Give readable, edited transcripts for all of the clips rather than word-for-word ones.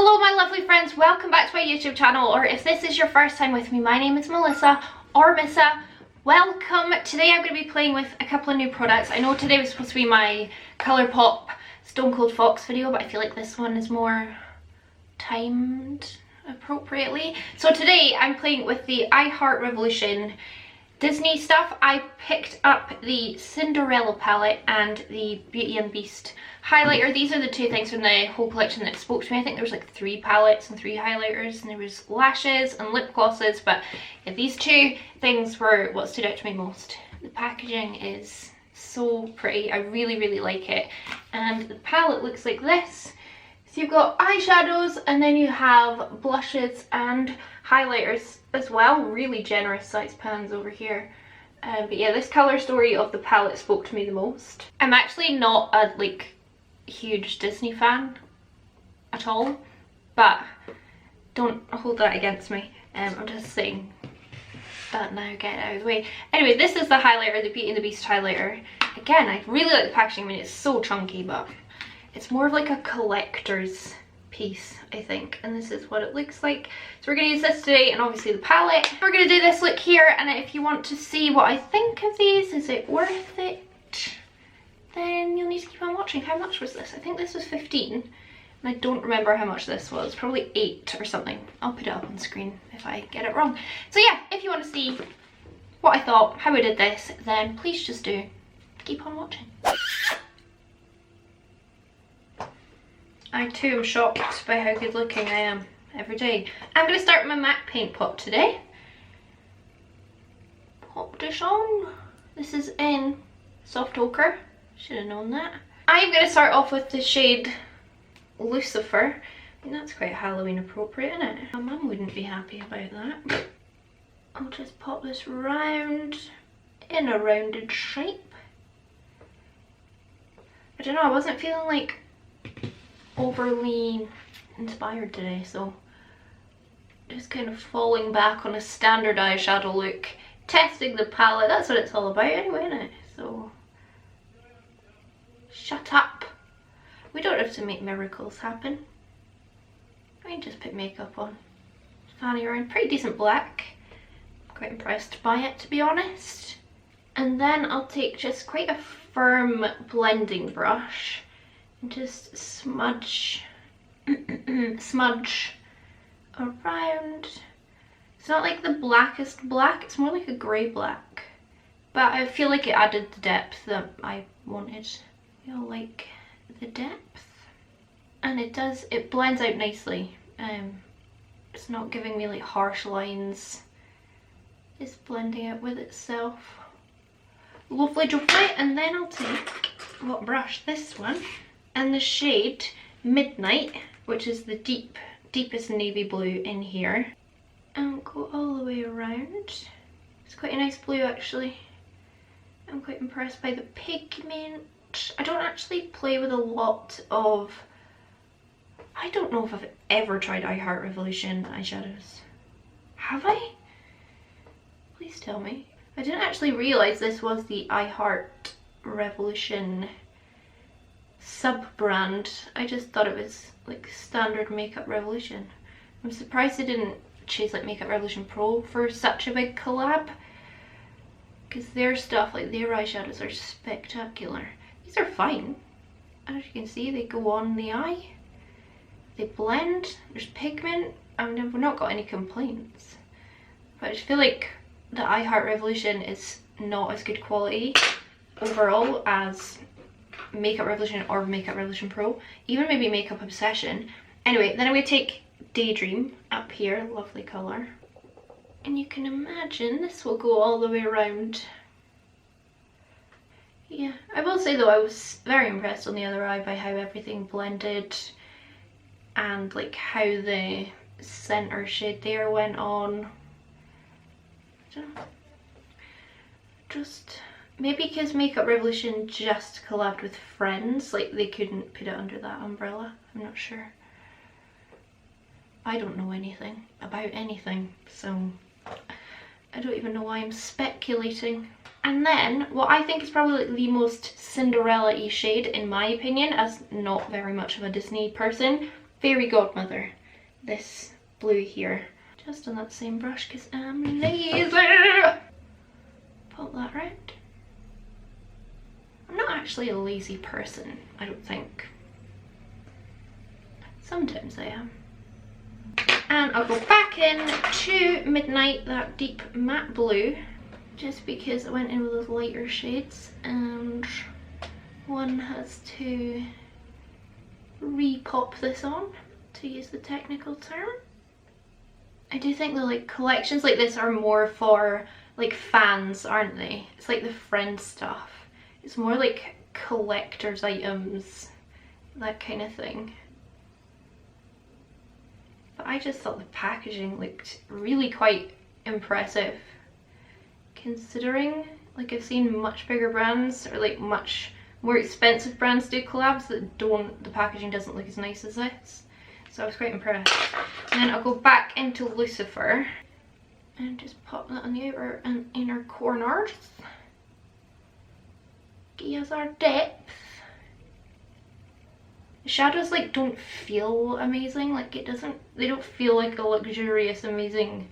Hello my lovely friends, welcome back to my YouTube channel, or if this is your first time with me, my name is Melissa, or Missa. Welcome. Today I'm going to be playing with a couple of new products. I know today was supposed to be my ColourPop Stone Cold Fox video, but I feel like this one is more timed appropriately. So today I'm playing with the I Heart Revolution Disney stuff. I picked up the Cinderella palette and the Beauty and Beast highlighter. These are the two things from the whole collection that spoke to me. I think there was like 3 palettes and 3 highlighters, and there was lashes and lip glosses, but yeah, these two things were what stood out to me most. The packaging is so pretty. I really like it, and the palette looks like this. So you've got eyeshadows, and then you have blushes and highlighters as well. Really generous size pans over here. But yeah, this colour story of the palette spoke to me the most. I'm actually not a huge Disney fan at all, but don't hold that against me. I'm just saying that now, get it out of the way. Anyway, this is the highlighter, the Beauty and the Beast highlighter. Again, I really like the packaging. I mean, it's so chunky, but it's more of like a collector's piece, I think, and this is what it looks like. So we're going to use this today, and obviously the palette. We're going to do this look here, and if you want to see what I think of these, is it worth it, then you'll need to keep on watching. How much was this? I think this was 15, and I don't remember how much this was. Probably 8 or something. I'll put it up on screen if I get it wrong. So yeah, if you want to see what I thought, how I did this, then please just do keep on watching. I too am shocked by how good looking I am every day. I'm going to start with my MAC paint pot today. Pop this on. This is in Soft Ochre. Should have known that. I'm going to start off with the shade Lucifer. I mean, that's quite Halloween appropriate, isn't it? My mum wouldn't be happy about that. I'll just pop this round in a rounded shape. I don't know, I wasn't feeling like overly inspired today, so just kind of falling back on a standard eyeshadow look, testing the palette. That's what it's all about anyway, isn't it? So shut up. We don't have to make miracles happen. I can just put makeup on, fanny around. Pretty decent black. I'm quite impressed by it, to be honest. And then I'll take just quite a firm blending brush and just smudge smudge around. It's not like the blackest black, it's more like a grey black, but I feel like it added the depth that I wanted. You'll like the depth, and it blends out nicely. It's not giving me like harsh lines, it's blending out with itself. Lovely jubbly. And then I'll take, what brush? This one, and the shade Midnight, which is the deepest navy blue in here, and go all the way around. It's quite a nice blue actually. I'm quite impressed by the pigment. I don't actually play with a lot of, I don't know if I've ever tried I Heart Revolution eyeshadows. Have I? Please tell me. I didn't actually realise this was the I Heart Revolution sub-brand. I just thought it was like standard Makeup Revolution. I'm surprised they didn't chase like Makeup Revolution Pro for such a big collab, because their stuff, like their eyeshadows, are spectacular. These are fine. As you can see, they go on the eye. They blend. There's pigment. We've not got any complaints. But I just feel like the I Heart Revolution is not as good quality overall as Makeup Revolution or Makeup Revolution Pro. Even maybe Makeup Obsession. Anyway, then I'm going to take Daydream up here. Lovely colour. And you can imagine this will go all the way around. Yeah, I will say though, I was very impressed on the other eye by how everything blended, and like how the centre shade there went on. I don't know. Just maybe because Makeup Revolution just collabed with Friends, like they couldn't put it under that umbrella. I'm not sure. I don't know anything about anything, so I don't even know why I'm speculating. And then what I think is probably the most Cinderella-y shade in my opinion, as not very much of a Disney person, fairy godmother, this blue here. Just on that same brush because I'm lazy. Pop that round. I'm not actually a lazy person, I don't think. Sometimes I am. And I'll go back in to Midnight, that deep matte blue, just because I went in with those lighter shades and one has to re-pop this on, to use the technical term. I do think the like collections like this are more for like fans, aren't they? It's like the friend stuff. It's more like collector's items, that kind of thing. But I just thought the packaging looked really quite impressive, considering like I've seen much bigger brands or like much more expensive brands do collabs that don't, the packaging doesn't look as nice as this. So I was quite impressed. And then I'll go back into Lucifer and just pop that on the outer and inner corners. Give us our depth. The shadows like don't feel amazing, like it doesn't, they don't feel like a luxurious amazing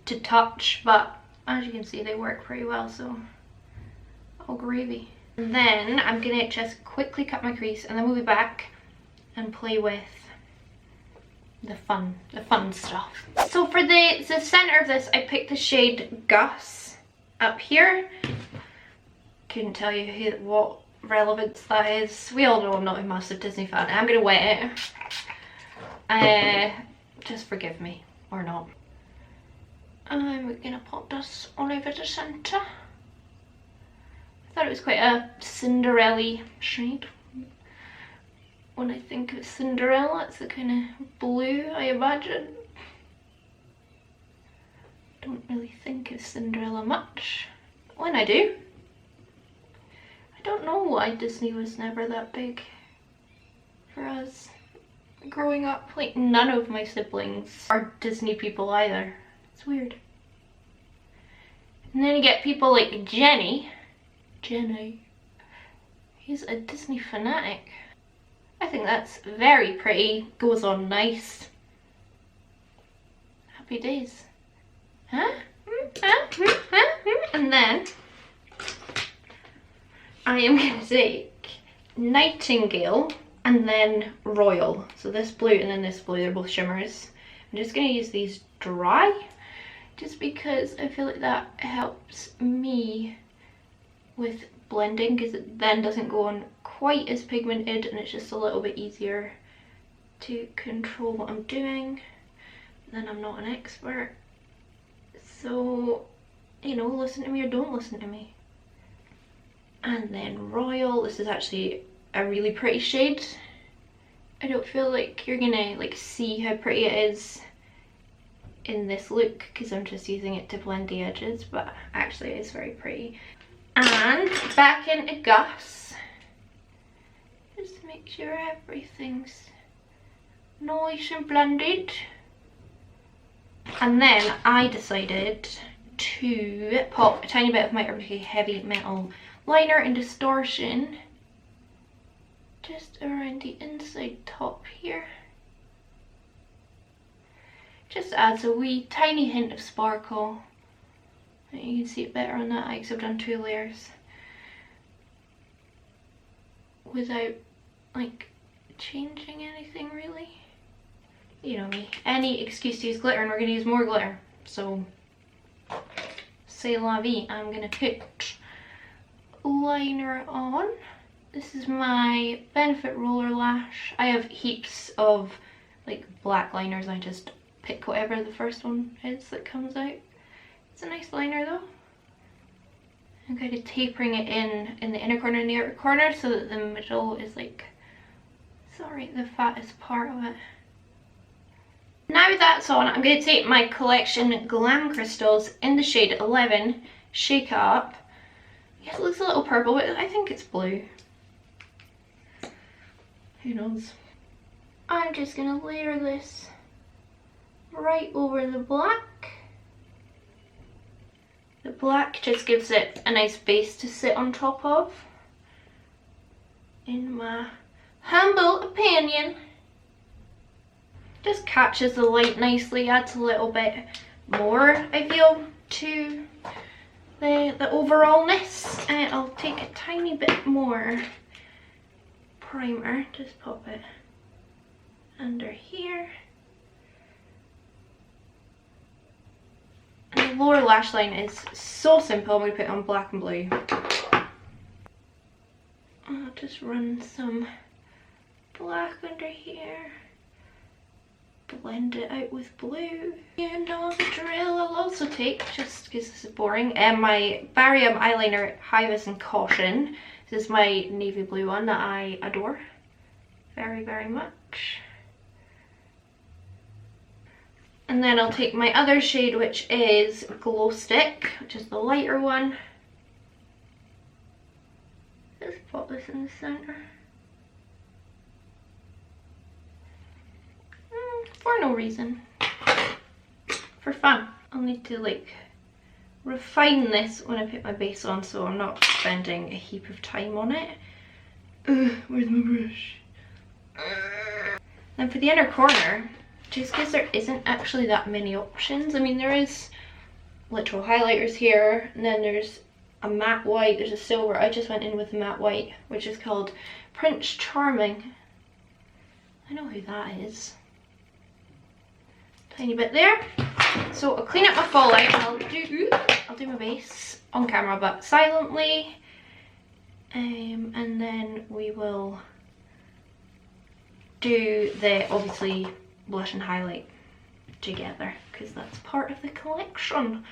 to touch, but as you can see they work pretty well, so all gravy. And then I'm gonna just quickly cut my crease and then we'll be back and play with the fun stuff. So for the center of this, I picked the shade Gus up here. Couldn't tell you what relevance that is. We all know I'm not a massive Disney fan. I'm gonna wet it. Just forgive me, or not. I'm gonna pop this all over the center. I thought it was quite a Cinderella shade. When I think of Cinderella, it's the kind of blue I imagine. Don't really think of Cinderella much. When I do, I don't know why Disney was never that big for us growing up. Like none of my siblings are Disney people either. It's weird. And then you get people like Jenny. He's a Disney fanatic. I think that's very pretty, goes on nice. Happy days. Huh? And then I am going to take Nightingale and then Royal. So this blue and then this blue, they're both shimmers. I'm just going to use these dry, just because I feel like that helps me with blending, because it then doesn't go on quite as pigmented and it's just a little bit easier to control what I'm doing. Then I'm not an expert, so you know, listen to me or don't listen to me. And then Royal, this is actually a really pretty shade. I don't feel like you're gonna like see how pretty it is in this look because I'm just using it to blend the edges, but actually it is very pretty. And back into Gus. Just make sure everything's nice and blended. And then I decided to pop a tiny bit of my really heavy metal liner and distortion just around the inside top here. Just adds a wee tiny hint of sparkle. You can see it better on that eye because I've done 2 layers without like changing anything really. You know me, any excuse to use glitter, and we're going to use more glitter, so c'est la vie. I'm going to put liner on. This is my Benefit Roller Lash. I have heaps of like black liners, I just pick whatever the first one is that comes out. It's a nice liner though. I'm kind of tapering it in the inner corner and the outer corner so that the middle is like, sorry, the fattest part of it. Now that's on, I'm going to take my collection Glam Crystals in the shade 11, Shake It Up. Yeah, it looks a little purple, but I think it's blue. Who knows? I'm just going to layer this right over the black. The black just gives it a nice base to sit on top of, in my humble opinion. Just catches the light nicely, adds a little bit more, I feel, to the overallness. And I'll take a tiny bit more primer, just pop it under here. And the lower lash line is so simple. I'm going to put it on black and blue. I'll just run some black under here. Blend it out with blue. You know the drill. I'll also take, just because this is boring, my Barium eyeliner High Vis and Caution. This is my navy blue one that I adore very, very much. And then I'll take my other shade, which is Glow Stick, which is the lighter one. Let's pop this in the center. For no reason. For fun. I'll need to like refine this when I put my base on, so I'm not spending a heap of time on it. Where's my brush? Then for the inner corner, just because there isn't actually that many options. I mean, there is literal highlighters here, and then there's a matte white, there's a silver. I just went in with the matte white, which is called Prince Charming. I know who that is. Tiny bit there. So I'll clean up my fallout. I'll do my base on camera but silently, and then we will do the obviously blush and highlight together because that's part of the collection.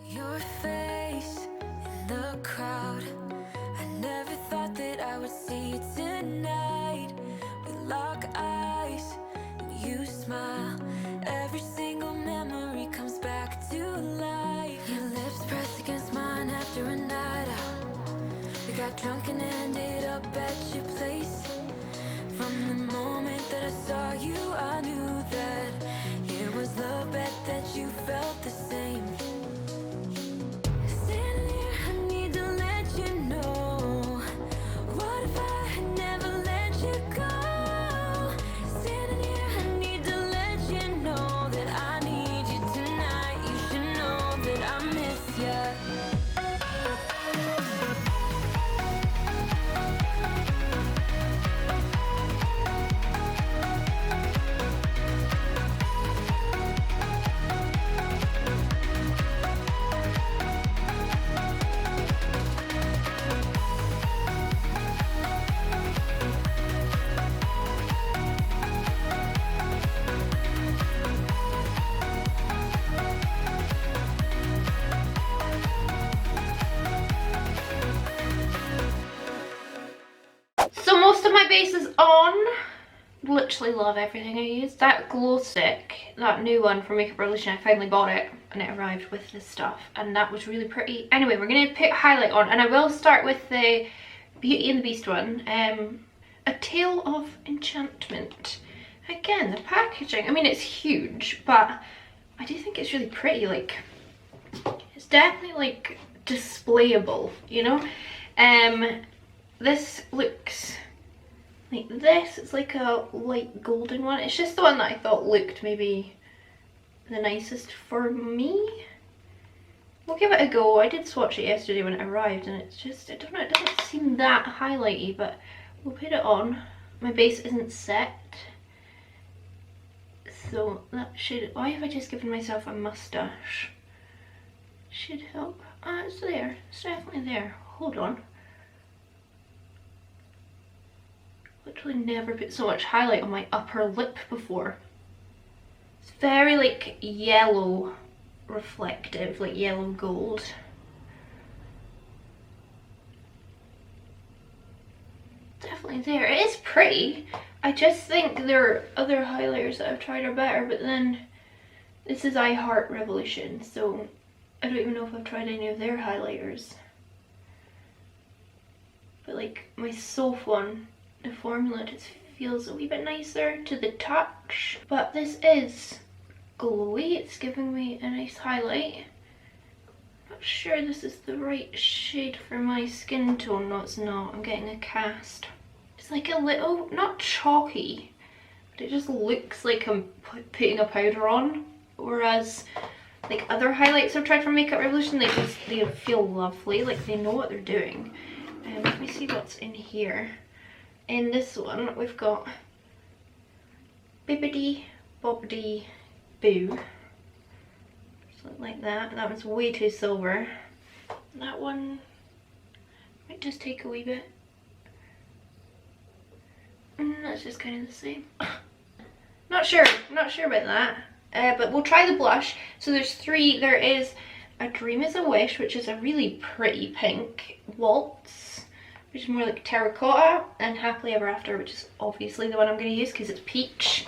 Your face in the crowd, I never thought that I would see you tonight. We lock eyes and you smile. Every single memory comes back to life. Your lips pressed against mine after a night out. We got drunk and ended up at your place. From the moment that I saw you, I knew that it was the bet that you felt the same. Standing here, I need to let you know. What if I had never let you go? Standing here, I need to let you know that I need you tonight. You should know that I miss you. So most of my base is on. Literally love everything I use. That glow stick, that new one from Makeup Revolution, I finally bought it and it arrived with this stuff and that was really pretty. Anyway, we're going to put highlight on and I will start with the Beauty and the Beast one. A Tale of Enchantment. Again, the packaging, I mean it's huge, but I do think it's really pretty. Like, it's definitely like displayable, you know. This looks like this. It's like a light golden one. It's just the one that I thought looked maybe the nicest for me. We'll give it a go. I did swatch it yesterday when it arrived and it's just, I don't know, it doesn't seem that highlighty, but we'll put it on. My base isn't set, so that should, why have I just given myself a mustache? Should help. Ah, it's there. It's definitely there. Hold on. Literally never put so much highlight on my upper lip before. It's very like yellow reflective, like yellow gold. Definitely there. It is pretty. I just think there are other highlighters that I've tried are better, but then this is I Heart Revolution, so I don't even know if I've tried any of their highlighters. But like my Soph one, the formula just feels a wee bit nicer to the touch. But this is glowy. It's giving me a nice highlight. Not sure this is the right shade for my skin tone. No, it's not. I'm getting a cast. It's like a little, not chalky, but it just looks like I'm putting a powder on, whereas like other highlights I've tried from Makeup Revolution, they feel lovely, like they know what they're doing. Let me see what's in here. In this one we've got Bibbidi Bobbidi Boo, something like that. That one's way too silver. That one might just take a wee bit. That's just kind of the same. Not sure about that. But we'll try the blush. So there's three. There is A Dream is a Wish, which is a really pretty pink. Waltz, which is more like terracotta. And Happily Ever After, which is obviously the one I'm going to use because it's peach.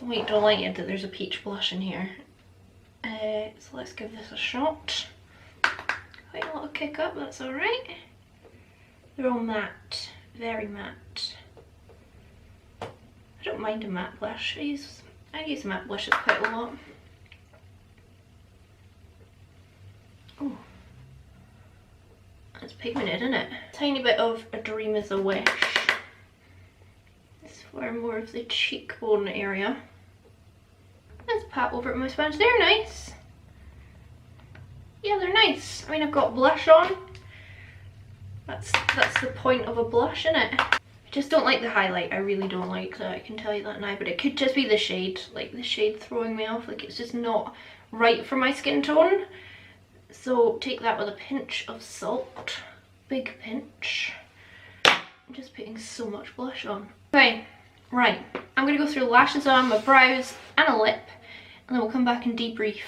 Wait, don't like it that there's a peach blush in here. So let's give this a shot. Quite a little kick up, that's alright. They're all matte, very matte. I don't mind a matte blush. I use matte blushes quite a lot. Oh, that's pigmented, isn't it? Tiny bit of A Dream is a Wish. It's for more of the cheekbone area. Let's pat over it with my sponge. They're nice. Yeah, they're nice. I mean, I've got blush on. That's the point of a blush, isn't it? I just don't like the highlight. I really don't like that. I can tell you that now. But it could just be the shade. Like the shade throwing me off. Like it's just not right for my skin tone. So take that with a pinch of salt. Big pinch. I'm just putting so much blush on. Okay, right. I'm going to go through lashes on, my brows and a lip. And then we'll come back and debrief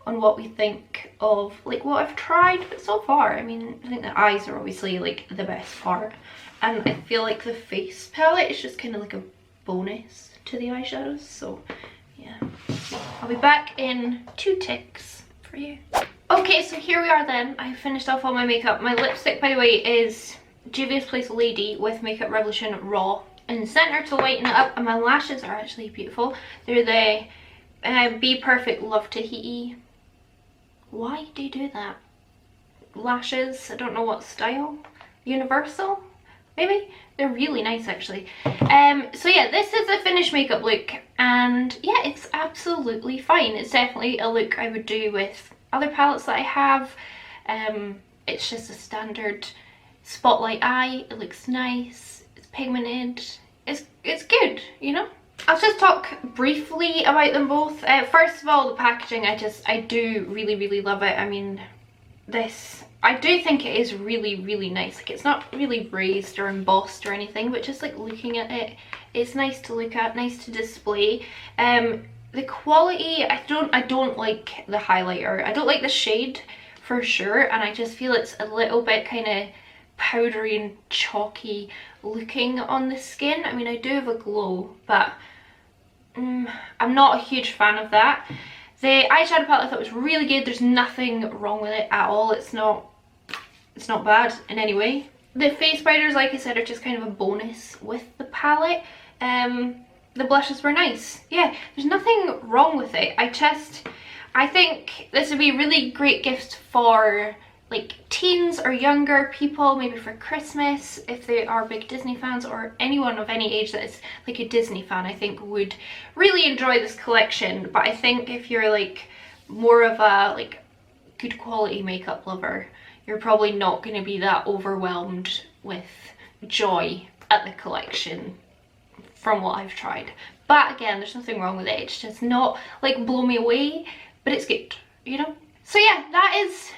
on what we think of like what I've tried. But so far, I mean, I think the eyes are obviously like the best part. And I feel like the face palette is just kind of like a bonus to the eyeshadows. So yeah, I'll be back in 2 ticks for you. Okay, so here we are then. I finished off all my makeup. My lipstick, by the way, is Juvia's Place Lady with Makeup Revolution Raw in the centre to lighten it up. And my lashes are actually beautiful. They're the Be Perfect Love Tahiti. Why do you do that? Lashes, I don't know what style. Universal? Maybe? They're really nice actually. So yeah, this is a finished makeup look. And yeah, it's absolutely fine. It's definitely a look I would do with other palettes that I have. It's just a standard spotlight eye. It looks nice. It's pigmented. It's good, you know? I'll just talk briefly about them both. First of all, the packaging, I do really love it. I mean, I do think it is really nice. Like, it's not really raised or embossed or anything, but just like looking at it, it's nice to look at, nice to display. The quality, I don't like the highlighter. I don't like the shade for sure, and I just feel it's a little bit kind of powdery and chalky looking on the skin. I mean, I do have a glow, but I'm not a huge fan of that. The eyeshadow palette I thought was really good. There's nothing wrong with it at all. It's not bad in any way. The face powders, like I said, are just kind of a bonus with the palette. The blushes were nice. Yeah, there's nothing wrong with it. I think this would be a really great gift for like teens or younger people, maybe for Christmas, if they are big Disney fans, or anyone of any age that is like a Disney fan, I think would really enjoy this collection. But I think if you're like more of a like good quality makeup lover, you're probably not going to be that overwhelmed with joy at the collection from what I've tried. But again, there's nothing wrong with it. It's just not like blow me away, but it's good, you know? So yeah, that is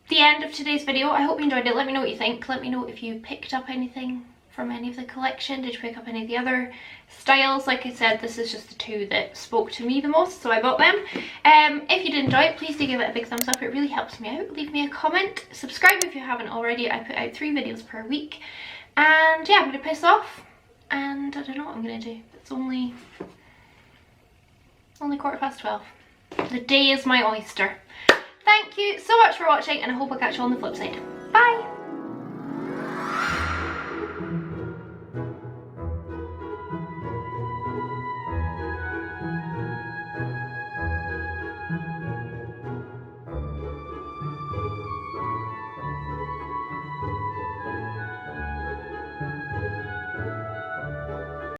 the end of today's video. I hope you enjoyed it. Let me know what you think. Let me know if you picked up anything from any of the collection. Did you pick up any of the other styles? Like I said, this is just the 2 that spoke to me the most, so I bought them. If you did enjoy it, please do give it a big thumbs up. It really helps me out. Leave me a comment. Subscribe if you haven't already. I put out 3 videos per week. And yeah, I'm going to piss off. And I don't know what I'm going to do. It's only 12:15. The day is my oyster. Thank you so much for watching, and I hope I'll catch you on the flip side. Bye!